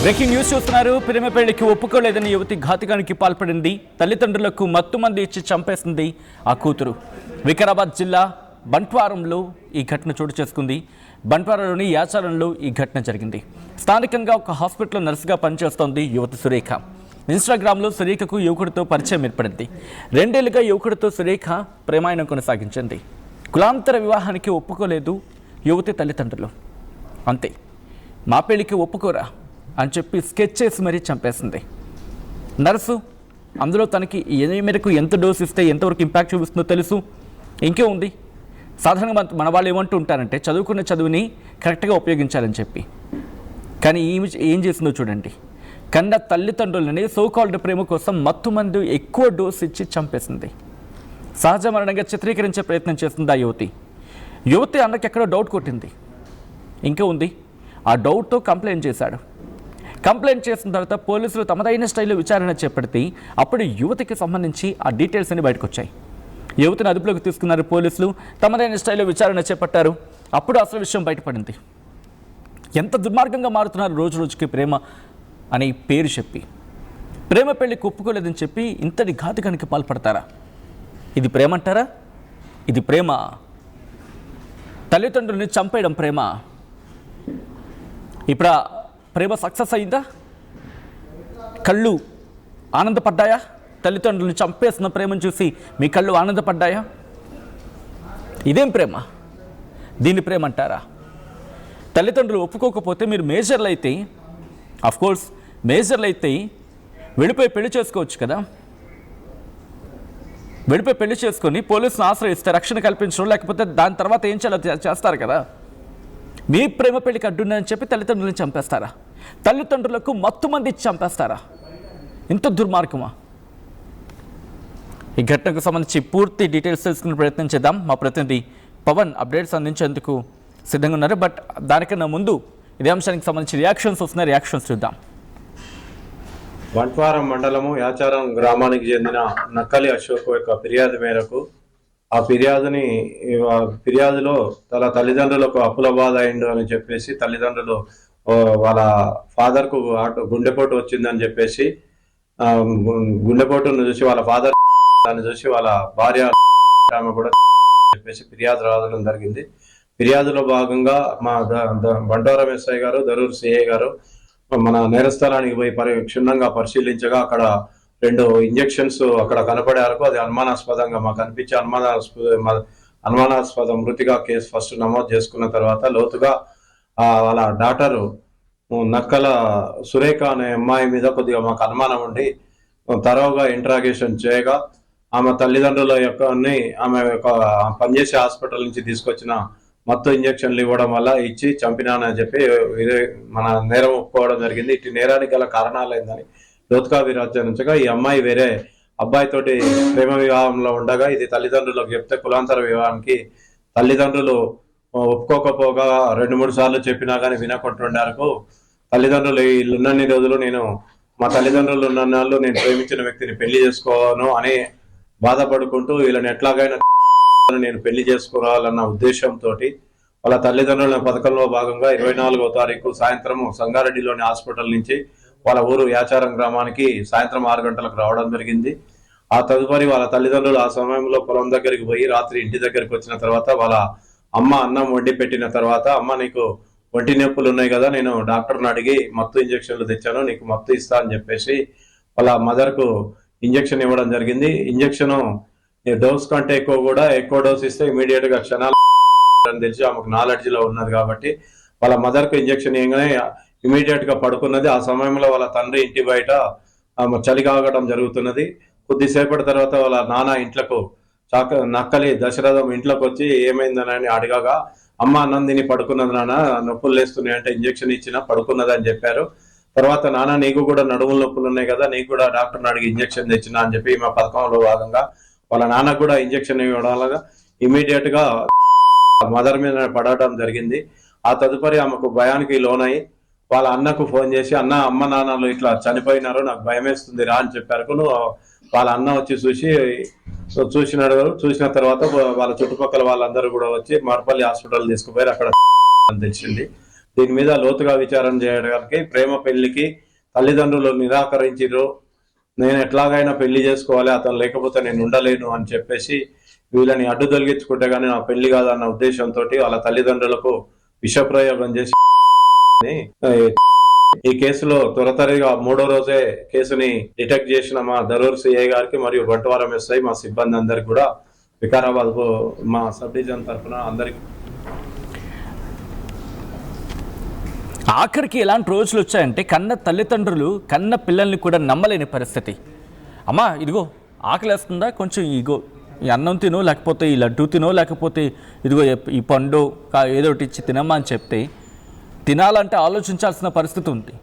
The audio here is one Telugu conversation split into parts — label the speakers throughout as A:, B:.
A: బ్రేకింగ్ న్యూస్ చూస్తున్నారు. ప్రేమపేళ్లికి ఒప్పుకోలేదని యువతి ఘాతుకానికి పాల్పడింది. తల్లిదండ్రులకు మత్తుమంది ఇచ్చి చంపేసింది ఆ కూతురు. వికారాబాద్ జిల్లా బంట్వారంలో ఈ ఘటన చోటు చేసుకుంది. బంట్వారంలోని యాచారంలో ఈ ఘటన జరిగింది. స్థానికంగా ఒక హాస్పిటల్లో నర్సుగా పనిచేస్తోంది యువతి సురేఖ. ఇన్స్టాగ్రామ్లో సురేఖకు యువకుడితో పరిచయం ఏర్పడింది. 2 ఏళ్లుగా యువకుడితో సురేఖ ప్రేమాయణం కొనసాగించింది. కులాంతర వివాహానికి ఒప్పుకోలేదు యువతి తల్లిదండ్రులు. అంతే, మా పెళ్లికి ఒప్పుకోరా అని చెప్పి స్కెచ్ చేసి మరీ చంపేసింది. నర్సు అందులో తనకి ఏ మేరకు ఎంత డోస్ ఇస్తే ఎంతవరకు ఇంపాక్ట్ చూపిస్తుందో తెలుసు. ఇంకే ఉంది, సాధారణంగా మన వాళ్ళు ఏమంటూ ఉంటారంటే చదువుకున్న చదువుని కరెక్ట్గా ఉపయోగించాలని చెప్పి. కానీ ఏం చేసిందో చూడండి. కన్న తల్లిదండ్రులని సోకాల్డ్ ప్రేమ కోసం మత్తు మందు ఎక్కువ డోస్ ఇచ్చి చంపేసింది. సహజ మరణంగా చిత్రీకరించే ప్రయత్నం చేస్తుంది ఆ యువతి అన్నకి ఎక్కడో డౌట్ కొట్టింది. ఇంకా ఉంది, ఆ డౌట్తో కంప్లైంట్ చేశాడు. కంప్లైంట్ చేసిన తర్వాత పోలీసులు తమదైన స్టైల్లో విచారణ చేపడితే అప్పుడు యువతికి సంబంధించి ఆ డీటెయిల్స్ అన్ని బయటకు వచ్చాయి. యువతిని అదుపులోకి తీసుకున్నారు పోలీసులు. తమదైన స్టైల్లో విచారణ చేపట్టారు. అప్పుడు అసలు విషయం బయటపడింది. ఎంత దుర్మార్గంగా మారుతున్నారు రోజు రోజుకి ప్రేమ అని పేరు చెప్పి. ప్రేమ పెళ్లికి ఒప్పుకోలేదని చెప్పి ఇంతటి ఘాతుకానికి పాల్పడతారా? ఇది ప్రేమ అంటారా? ఇది ప్రేమ? తల్లిదండ్రుల్ని చంపేయడం ప్రేమ? ఇప్పుడు ప్రేమ సక్సెస్ అయిందా? కళ్ళు ఆనందపడ్డాయా? తల్లిదండ్రులను చంపేసిన ప్రేమను చూసి మీ కళ్ళు ఆనందపడ్డాయా? ఇదేం ప్రేమ? దీన్ని ప్రేమ అంటారా? తల్లిదండ్రులు ఒప్పుకోకపోతే మీరు మేజర్లు అయితే, అఫ్కోర్స్ మేజర్లు అయితే వెళ్ళిపోయి పెళ్లి చేసుకోవచ్చు కదా. వెళ్ళిపోయి పెళ్లి చేసుకొని పోలీసులను ఆశ్రయిస్తే రక్షణ కల్పించడం, లేకపోతే దాని తర్వాత ఏం చేస్తారు కదా. మీ ప్రేమ పెళ్లికి అడ్డున్నాయని చెప్పి తల్లిదండ్రులను చంపేస్తారా? తల్లిదండ్రులకు మత్తు మంది ఇచ్చి చంపేస్తారా? ఇంత దుర్మార్గమా? ఈ ఘటనకు సంబంధించి పూర్తి డీటెయిల్స్ తెలుసుకునే ప్రయత్నం చేద్దాం. మా ప్రతినిధి పవన్ అప్డేట్స్ అందించేందుకు సిద్ధంగా ఉన్నారు. బట్ దానికన్నా ముందు ఇదే అంశానికి సంబంధించి రియాక్షన్స్ వస్తున్నాయి. రియాక్షన్స్ చూద్దాం.
B: బంట్వారం మండలము యాచారం గ్రామానికి చెందిన నక్కలి అశోక్ యొక్క ఫిర్యాదు మేరకు ఆ ఫిర్యాదులో తన తల్లిదండ్రులకు అప్పుల బాధ అయిండు అని చెప్పేసి తల్లిదండ్రులు వాళ్ళ ఫాదర్కు గుండెపోటు వచ్చిందని చెప్పేసి గుండెపోటును చూసి వాళ్ళ ఫాదర్ దాన్ని చూసి వాళ్ళ భార్య ఆమె కూడా చెప్పేసి ఫిర్యాదు రావడం జరిగింది. ఫిర్యాదులో భాగంగా మా బంట్వారం ఎస్ఐ గారు, దరూర్ సిఐ గారు మన నేరస్థలానికి పోయి క్షుణ్ణంగా పరిశీలించగా అక్కడ 2 ఇంజెక్షన్స్ అక్కడ కనపడే వరకు అది అనుమానాస్పదంగా మాకు అనిపించి అనుమానాస్పద మృతిగా కేసు ఫస్ట్ నమోదు చేసుకున్న తర్వాత లోతుగా వాళ్ళ డాటరు నక్కల సురేఖ అనే అమ్మాయి మీద కొద్దిగా మాకు అనుమానం ఉండి తరోగా ఇంట్రాగేషన్ చేయగా ఆమె తల్లిదండ్రుల యొక్క ఆమె యొక్క పనిచేసే హాస్పిటల్ నుంచి తీసుకొచ్చిన మత్తు ఇంజక్షన్లు ఇవ్వడం వల్ల ఇచ్చి చంపినానని చెప్పి మన నేరం ఒప్పుకోవడం జరిగింది. ఇటు నేరానికి గల కారణాలు ఏందని లోతుగా విరాచరించగా ఈ అమ్మాయి వేరే అబ్బాయితోటి ప్రేమ వివాహంలో ఉండగా ఇది తల్లిదండ్రులకు చెప్తే కులాంతర వివాహానికి తల్లిదండ్రులు ఒప్పుకోకపోగా 2-3 సార్లు చెప్పినా కానీ వినకుంటుండేందుకు తల్లిదండ్రులు వీళ్ళున్నన్ని రోజులు మా తల్లిదండ్రులు ఉన్నన్నాళ్ళు నేను ప్రేమించిన వ్యక్తిని పెళ్లి చేసుకోను అని బాధపడుకుంటూ వీళ్ళని ఎట్లాగైనా నేను పెళ్లి చేసుకోవాలన్న ఉద్దేశంతో వాళ్ళ తల్లిదండ్రుల పథకంలో భాగంగా 24వ తారీఖు సాయంత్రం సంగారెడ్డిలోని హాస్పిటల్ నుంచి వాళ్ళ ఊరు యాచారం గ్రామానికి సాయంత్రం 6 గంటలకు రావడం జరిగింది. ఆ తదుపరి వాళ్ళ తల్లిదండ్రులు ఆ సమయంలో పొలం దగ్గరికి పోయి రాత్రి ఇంటి దగ్గరికి వచ్చిన తర్వాత వాళ్ళ అమ్మ అన్నం వండి పెట్టిన తర్వాత, అమ్మ నీకు ఒంటి నొప్పులు ఉన్నాయి కదా, నేను డాక్టర్ని అడిగి మత్తు ఇంజక్షన్లు తెచ్చాను, నీకు మత్తు ఇస్తా అని చెప్పేసి వాళ్ళ మదర్కు ఇంజక్షన్ ఇవ్వడం జరిగింది. ఇంజక్షన్ డోస్ కంటే ఎక్కువ డోస్ ఇస్తే ఇమీడియట్ గా క్షణాలు అని తెలిసి ఆమెకు నాలెడ్జ్లో ఉన్నది కాబట్టి వాళ్ళ మదర్కు ఇంజక్షన్ ఇవ్వగానే ఇమీడియట్ గా పడుకున్నది. ఆ సమయంలో వాళ్ళ తండ్రి ఇంటి బయట చలి కాగడం జరుగుతున్నది. కొద్దిసేపటి తర్వాత వాళ్ళ నాన్న ఇంట్లకు నక్కలి దశరథం ఇంట్లోకి వచ్చి ఏమైందని అడగగా, అమ్మ అన్నం తిని పడుకున్నది నాన్న, నొప్పులు లేస్తున్నాయి అంటే ఇంజక్షన్ ఇచ్చినా పడుకున్నదని చెప్పారు. తర్వాత నాన్న నీకు కూడా నడుముల నొప్పులు ఉన్నాయి కదా, నీకు కూడా డాక్టర్ని అడిగి ఇంజక్షన్ తెచ్చినా అని చెప్పి మా పథకంలో భాగంగా వాళ్ళ నాన్న కూడా ఇంజక్షన్ ఇవ్వడం వల్ల ఇమీడియట్ గా మదర్ మీద పడటం జరిగింది. ఆ తదుపరి ఆమెకు భయానికి లోనై వాళ్ళ అన్నకు ఫోన్ చేసి, అమ్మ నాన్నలు ఇట్లా చనిపోయినారు, నాకు భయం వేస్తుంది రా అని చెప్పారు. వాళ్ళ అన్న వచ్చి చూసిన తర్వాత వాళ్ళ చుట్టుపక్కల వాళ్ళందరూ కూడా వచ్చి మర్పల్లి హాస్పిటల్ తీసుకుపోయారు. అక్కడ తెలిసింది దీని మీద లోతుగా విచారణ చేయడానికి ప్రేమ పెళ్లికి తల్లిదండ్రులు నిరాకరించారు. నేను ఎట్లాగైనా పెళ్లి చేసుకోవాలి, అతను లేకపోతే నేను ఉండలేను అని చెప్పేసి వీళ్ళని అడ్డు తొలగించుకుంటే గానీ నా పెళ్లి కాదన్న ఉద్దేశంతో వాళ్ళ తల్లిదండ్రులకు విషప్రయోగం చేసి ఈ కేసులో త్వరతరిగా 3వ రోజే కేసుని డిటెక్ట్ చేసిన మా దరూర్ సిఐ గారికి మరియు బంట్వారం ఎస్ఐ మా సిబ్బంది అందరికి కూడా వికారాబాద్ మా సబ్ డివిజన్ తరఫున అందరికి
A: ఆఖరికి ఎలాంటి రోజులు వచ్చాయంటే కన్న తల్లిదండ్రులు కన్న పిల్లల్ని కూడా నమ్మలేని పరిస్థితి. అమ్మా ఇదిగో ఆకలేస్తుందా, కొంచెం ఇగో ఈ అన్నం తినో, లేకపోతే ఈ లడ్డు తినో, లేకపోతే ఇదిగో ఈ పండు ఏదో ఒకటి ఇచ్చి తినమ్మా అని చెప్తే తినాలంటే ఆలోచించాల్సిన పరిస్థితి ఉంది.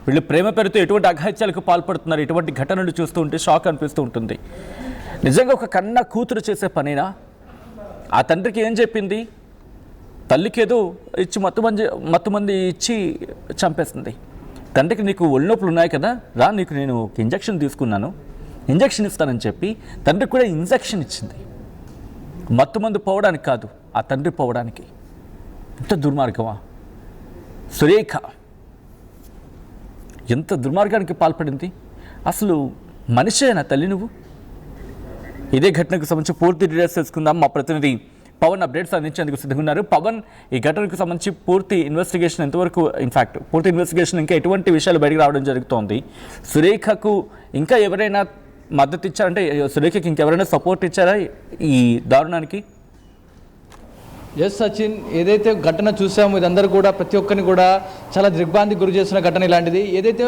A: వీళ్ళు ప్రేమ పేరుతో ఎటువంటి అఘాయిత్యాలకు పాల్పడుతున్నారు. ఇటువంటి ఘటనలు చూస్తూ ఉంటే షాక్ అనిపిస్తూ ఉంటుంది. నిజంగా ఒక కన్న కూతురు చేసే పనేనా? ఆ తండ్రికి ఏం చెప్పింది? తల్లికి ఏదో ఇచ్చి మత్తుమంది ఇచ్చి చంపేస్తుంది. తండ్రికి నీకు ఒళ్ళనొప్పులు ఉన్నాయి కదా, రా నీకు నేను ఒక ఇంజక్షన్ తీసుకున్నాను, ఇంజక్షన్ ఇస్తానని చెప్పి తండ్రికి కూడా ఇంజక్షన్ ఇచ్చింది. మత్తుమందు పోవడానికి కాదు, ఆ తండ్రి పోవడానికి. ఎంత దుర్మార్గమా! సురేఖ ఎంత దుర్మార్గానికి పాల్పడింది. అసలు మనిషేనా తల్లి నువ్వు? ఇదే ఘటనకు సంబంధించి పూర్తి డీటెయిల్స్ తెలుసుకుందాం. మా ప్రతినిధి పవన్ అప్డేట్స్ అందించేందుకు సిద్ధంగా ఉన్నారు. పవన్, ఈ ఘటనకు సంబంధించి పూర్తి ఇన్వెస్టిగేషన్ ఎంతవరకు, ఇన్ఫ్యాక్ట్ పూర్తి ఇన్వెస్టిగేషన్ ఇంకా ఎటువంటి విషయాలు బయటకు రావడం జరుగుతోంది? సురేఖకు ఇంకా ఎవరైనా మద్దతు ఇచ్చారంటే, సురేఖకి ఇంకెవరైనా సపోర్ట్ ఇచ్చారా ఈ దారుణానికి?
C: ఎస్ సచిన్, ఏదైతే ఘటన చూసామో ఇదందరూ కూడా ప్రతి ఒక్కరిని కూడా చాలా దిగ్భ్రాంతికి గురి చేసిన ఘటన ఇలాంటిది. ఏదైతే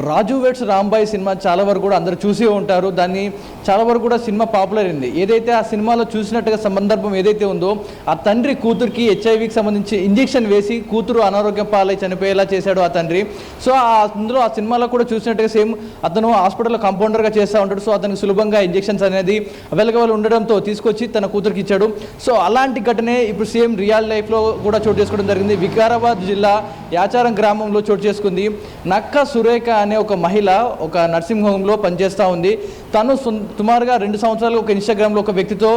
C: రాజు వెడ్స్ రాంబాయ్ సినిమా చాలా వరకు కూడా అందరూ చూసి ఉంటారు. దాన్ని చాలా వరకు కూడా సినిమా పాపులర్ అయింది. ఏదైతే ఆ సినిమాలో చూసినట్టుగా సందర్భం ఏదైతే ఉందో, ఆ తండ్రి కూతురికి హెచ్ఐవికి సంబంధించి ఇంజెక్షన్ వేసి కూతురు అనారోగ్యం పాలై చనిపోయేలా చేశాడు ఆ తండ్రి. సో అందులో ఆ సినిమాలో కూడా చూసినట్టుగా సేమ్ అతను హాస్పిటల్లో కంపౌండర్గా చేస్తూ ఉంటాడు. సో అతనికి సులభంగా ఇంజెక్షన్స్ అనేది అవైలబుల్ ఉండడంతో తీసుకొచ్చి తన కూతురికి ఇచ్చాడు. సో అలాంటి ఘటనే ఇప్పుడు సేమ్ రియల్ లైఫ్లో కూడా చోటు చేసుకోవడం జరిగింది. వికారాబాద్ జిల్లా యాచారం గ్రామంలో చోటు చేసుకుంది. నక్క సురేఖ అనే ఒక మహిళ ఒక నర్సింగ్ హోమ్లో పనిచేస్తూ ఉంది. తను సుమారుగా 2 సంవత్సరాలు ఒక ఇన్స్టాగ్రామ్లో ఒక వ్యక్తితో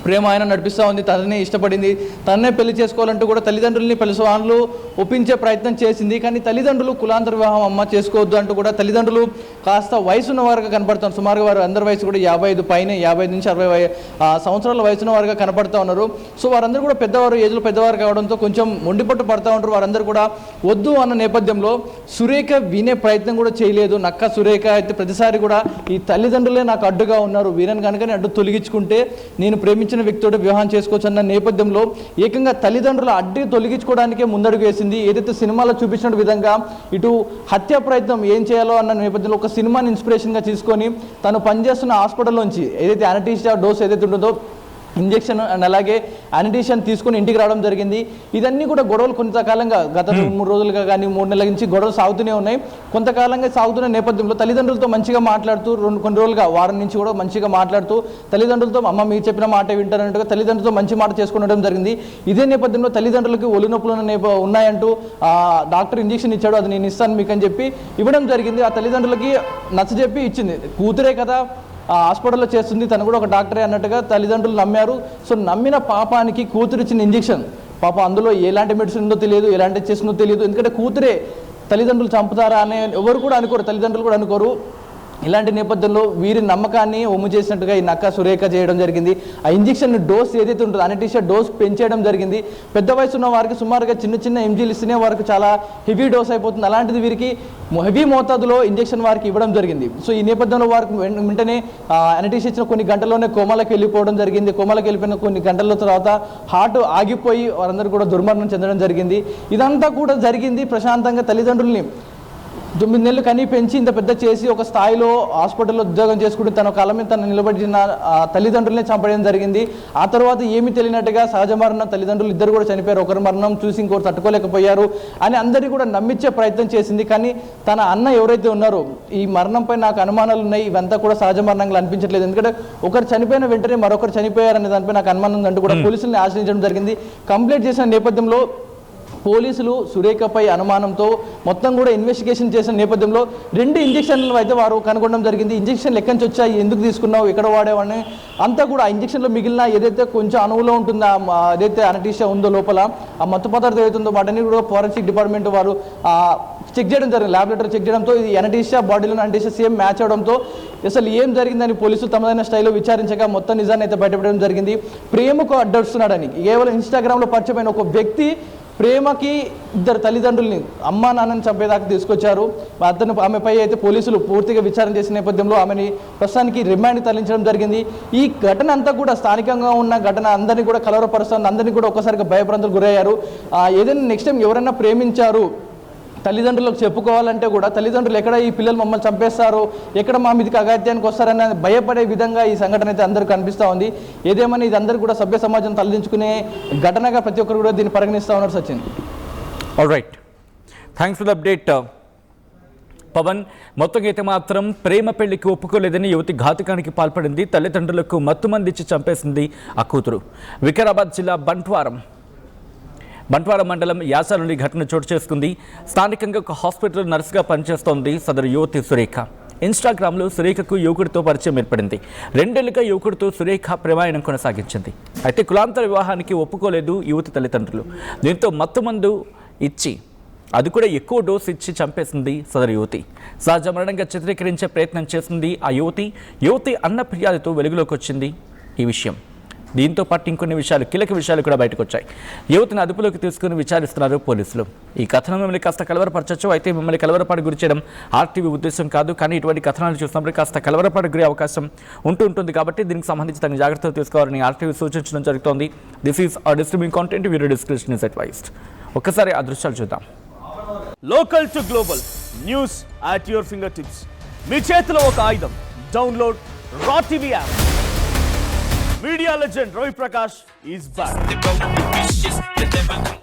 C: ప్రేమ ఆయన నడిపిస్తూ ఉంది. తననే ఇష్టపడింది, తననే పెళ్లి చేసుకోవాలంటూ కూడా తల్లిదండ్రుల్ని పలుసార్లు ఒప్పించే ప్రయత్నం చేసింది. కానీ తల్లిదండ్రులు కులాంతర వివాహం అమ్మ చేసుకోవద్దు అంటూ కూడా తల్లిదండ్రులు కాస్త వయసున్న వారుగా కనపడుతున్నారు. సుమారుగా వారు అందరి వయసు కూడా 55 పైన 55 నుంచి 60 సంవత్సరాల వయసున్న వారుగా కనపడుతూ ఉన్నారు. సో వారందరూ కూడా పెద్దవారు, ఏజ్లో పెద్దవారు కావడంతో కొంచెం మొండిపట్టు పడుతూ ఉంటారు. వారందరూ కూడా వద్దు అన్న నేపథ్యంలో సురేఖ వినే ప్రయత్నం కూడా చేయలేదు. నక్క సురేఖ అయితే ప్రతిసారి కూడా ఈ తల్లిదండ్రులే నాకు అడ్డుగా ఉన్నారు, వీరని కనుక అడ్డు తొలగించుకుంటే నేను ప్రేమించిన వ్యక్తితో వివాహం చేసుకోవచ్చు అన్న నేపథ్యంలో ఏకంగా తల్లిదండ్రుల అడ్డు తొలగించుకోవడానికే ముందడుగు వేసింది. ఏదైతే సినిమాలో చూపించిన విధంగా ఇటు హత్య ప్రయత్నం ఏం చేయాలో అన్న నేపథ్యంలో ఒక సినిమాని ఇన్స్పిరేషన్గా తీసుకొని తను పనిచేస్తున్న హాస్పిటల్లోంచి ఏదైతే అనటీషియా డోస్ ఏదైతే ఉంటుందో ఇంజెక్షన్ అండ్ అలాగే యానిటేషన్ తీసుకుని ఇంటికి రావడం జరిగింది. ఇదన్నీ కూడా గొడవలు కొంతకాలంగా గత 3 రోజులుగా కానీ 3 నెలల నుంచి గొడవలు సాగుతూనే ఉన్నాయి. కొంతకాలంగా సాగుతున్న నేపథ్యంలో తల్లిదండ్రులతో మంచిగా మాట్లాడుతూ కొన్ని రోజులుగా వారం నుంచి కూడా మంచిగా మాట్లాడుతూ తల్లిదండ్రులతో అమ్మ మీరు చెప్పిన మాట వింటారంటూ తల్లిదండ్రులతో మంచి మాట చేసుకునడం జరిగింది. ఇదే నేపథ్యంలో తల్లిదండ్రులకి ఒళ్ళు నొప్పులు ఉన్నాయంటూ డాక్టర్ ఇంజెక్షన్ ఇచ్చాడు, అది నేను ఇస్తాను మీకు అని చెప్పి ఇవ్వడం జరిగింది. ఆ తల్లిదండ్రులకి నచ్చజెప్పి ఇచ్చింది. కూతురే కదా హాస్పిటల్లో చేస్తుంది, తను కూడా ఒక డాక్టరే అన్నట్టుగా తల్లిదండ్రులు నమ్మారు. సో నమ్మిన పాపానికి కూతురు ఇచ్చిన ఇంజెక్షన్ పాపం అందులో ఎలాంటి మెడిసిన్ ఉందో తెలియదు, ఎలాంటి చేసిందో తెలియదు. ఎందుకంటే కూతురే తల్లిదండ్రులు చంపుతారా అనే ఎవరు కూడా అనుకోరు, తల్లిదండ్రులు కూడా అనుకోరు. ఇలాంటి నేపథ్యంలో వీరి నమ్మకాన్ని ఒమ్ము చేసినట్టుగా ఈ నక్క సురేఖ చేయడం జరిగింది. ఆ ఇంజెక్షన్ డోస్ ఏదైతే ఉంటుందో అనటీషియా డోస్ పెంచేయడం జరిగింది. పెద్ద వయసు ఉన్న వారికి సుమారుగా చిన్న ఎంజీలు ఇస్తేనే వారికి చాలా హెవీ డోస్ అయిపోతుంది. అలాంటిది వీరికి హెవీ మోతాదులో ఇంజెక్షన్ వారికి ఇవ్వడం జరిగింది. సో ఈ నేపథ్యంలో వారికి వెంటనే అనటీషియా ఇచ్చిన కొన్ని గంటల్లోనే కోమాలకు వెళ్ళిపోవడం జరిగింది. కోమాలకు వెళ్ళిపోయిన కొన్ని గంటల తర్వాత హార్ట్ ఆగిపోయి వారందరూ కూడా దుర్మరణం చెందడం జరిగింది. ఇదంతా కూడా జరిగింది ప్రశాంతంగా తల్లిదండ్రుల్ని 9 నెలలు కనీ పెంచి ఇంత పెద్ద చేసి ఒక స్థాయిలో హాస్పిటల్లో ఉద్యోగం చేసుకుంటూ తన కాళ్ళ మీద తను నిలబడిన తల్లిదండ్రులనే చంపడం జరిగింది. ఆ తర్వాత ఏమీ తెలియనట్టుగా సహజ మరణం, తల్లిదండ్రులు ఇద్దరు కూడా చనిపోయారు. ఒకరి మరణం చూసి ఇంకోటి తట్టుకోలేకపోయారు అని అందరినీ కూడా నమ్మించే ప్రయత్నం చేసింది. కానీ తన అన్న ఎవరైతే ఉన్నారో ఈ మరణంపై నాకు అనుమానాలు ఉన్నాయి, ఇవంతా కూడా సహజ మరణంగా అనిపించట్లేదు, ఎందుకంటే ఒకరు చనిపోయిన వెంటనే మరొకరు చనిపోయారనే దానిపై నాకు అనుమానం ఉందంటూ కూడా పోలీసుల్ని ఆశ్రయించడం జరిగింది. కంప్లైంట్ చేసిన నేపథ్యంలో పోలీసులు సురేఖపై అనుమానంతో మొత్తం కూడా ఇన్వెస్టిగేషన్ చేసిన నేపథ్యంలో 2 ఇంజెక్షన్లు అయితే వారు కనుగొనడం జరిగింది. ఇంజెక్షన్లు ఎక్కడి నుంచి వచ్చాయి, ఎందుకు తీసుకున్నావు, ఎక్కడ వాడేవాడిని అంతా కూడా ఆ ఇంజెక్షన్లో మిగిలిన ఏదైతే కొంచెం అణువులో ఉంటుందో ఏదైతే అనటీషియా ఉందో లోపల ఆ మత్తు పదార్థం ఏదైతుందో వాటిని కూడా ఫోరెన్సిక్ డిపార్ట్మెంట్ వారు చెక్ చేయడం జరిగింది. ల్యాబొరేటరీ చెక్ చేయడంతో ఇది అనటీషియా బాడీలో అనటీషియా సేమ్ మ్యాచ్ అవడంతో అసలు ఏం జరిగిందని పోలీసులు తమదైన స్టైల్లో విచారించగా మొత్తం నిజాన్ని అయితే బయటపడడం జరిగింది. ప్రేమకు అడ్డొస్తున్నాడని కేవలం ఇన్స్టాగ్రామ్లో పరిచయమైన ఒక వ్యక్తి ప్రేమకి 2 తల్లిదండ్రుల్ని అమ్మా నాన్నని చంపేదాకా తీసుకొచ్చారు. ఆమెపై అయితే పోలీసులు పూర్తిగా విచారణ చేసిన నేపథ్యంలో ఆమెని ప్రస్తుతానికి రిమాండ్కి తరలించడం జరిగింది. ఈ ఘటన అంతా కూడా స్థానికంగా ఉన్న ఘటన అందరినీ కూడా కలవరపరుస్తుంది. అందరినీ కూడా ఒక్కసారిగా భయభ్రాంతులకు గురయ్యారు. ఏదైనా నెక్స్ట్ టైం ఎవరైనా ప్రేమించారు తల్లిదండ్రులకు చెప్పుకోవాలంటే కూడా తల్లిదండ్రులు ఎక్కడ ఈ పిల్లలు మమ్మల్ని చంపేస్తారు, ఎక్కడ మా మీదకి అగాత్యానికి వస్తారని భయపడే విధంగా ఈ సంఘటన అయితే అందరికీ కనిపిస్తూ ఉంది. ఏదేమని ఇది అందరూ కూడా సభ్య సమాజం తలదించుకునే ఘటనగా ప్రతి ఒక్కరు కూడా దీన్ని పరిగణిస్తూ ఉన్నారు. Sachin,
A: all right, thanks for the update Pavan. మొత్తం అయితే మాత్రం ప్రేమ పెళ్లికి ఒప్పుకోలేదని యువతి ఘాతుకానికి పాల్పడింది. తల్లిదండ్రులకు మత్తుమందిచ్చి చంపేసింది ఆ కూతురు. వికారాబాద్ జిల్లా బంట్వారం మండలం యాస నుండి ఘటన చోటు చేసుకుంది. స్థానికంగా ఒక హాస్పిటల్ నర్సుగా పనిచేస్తోంది సదరు యువతి సురేఖ. ఇన్స్టాగ్రామ్లో సురేఖకు యువకుడితో పరిచయం ఏర్పడింది. 2 ఏళ్లుగా యువకుడితో సురేఖ ప్రేమాయణం కొనసాగించింది. అయితే కులాంతర వివాహానికి ఒప్పుకోలేదు యువతి తల్లిదండ్రులు. దీంతో మత్తుమందు ఇచ్చి అది కూడా ఎక్కువ డోసు ఇచ్చి చంపేసింది సదరు యువతి. సహజ మరణంగా చిత్రీకరించే ప్రయత్నం చేసింది ఆ యువతి అన్న ఫిర్యాదుతో వెలుగులోకి వచ్చింది ఈ విషయం. దీంతో పాటు ఇంకొన్ని కీలక విషయాలు కూడా బయటకు వచ్చాయి. యువతిని అదుపులోకి తీసుకుని విచారిస్తున్నారు పోలీసులు. ఈ కథనం మిమ్మల్ని కాస్త కలవరపరచచ్చు. అయితే మిమ్మల్ని కలవరపాటు గురి చేయడం ఆర్టీవీ ఉద్దేశం కాదు. కానీ ఇటువంటి కథనాలు చూసినప్పుడు కాస్త కలవరపాటు గురి అవకాశం ఉంటుంది కాబట్టి దీనికి సంబంధించి తగిన జాగ్రత్తలు తీసుకోవాలని ఆర్టీవీ సూచించడం జరుగుతోంది. This is distributing content, video description is advised. ఒక్కసారి ఆ దృశ్యాలు చూద్దాం.
D: Local to global news at your fingertips. మీ చేతిలో ఒక ఆయుధం. Download R TV app. Media legend Ravi Prakash is back.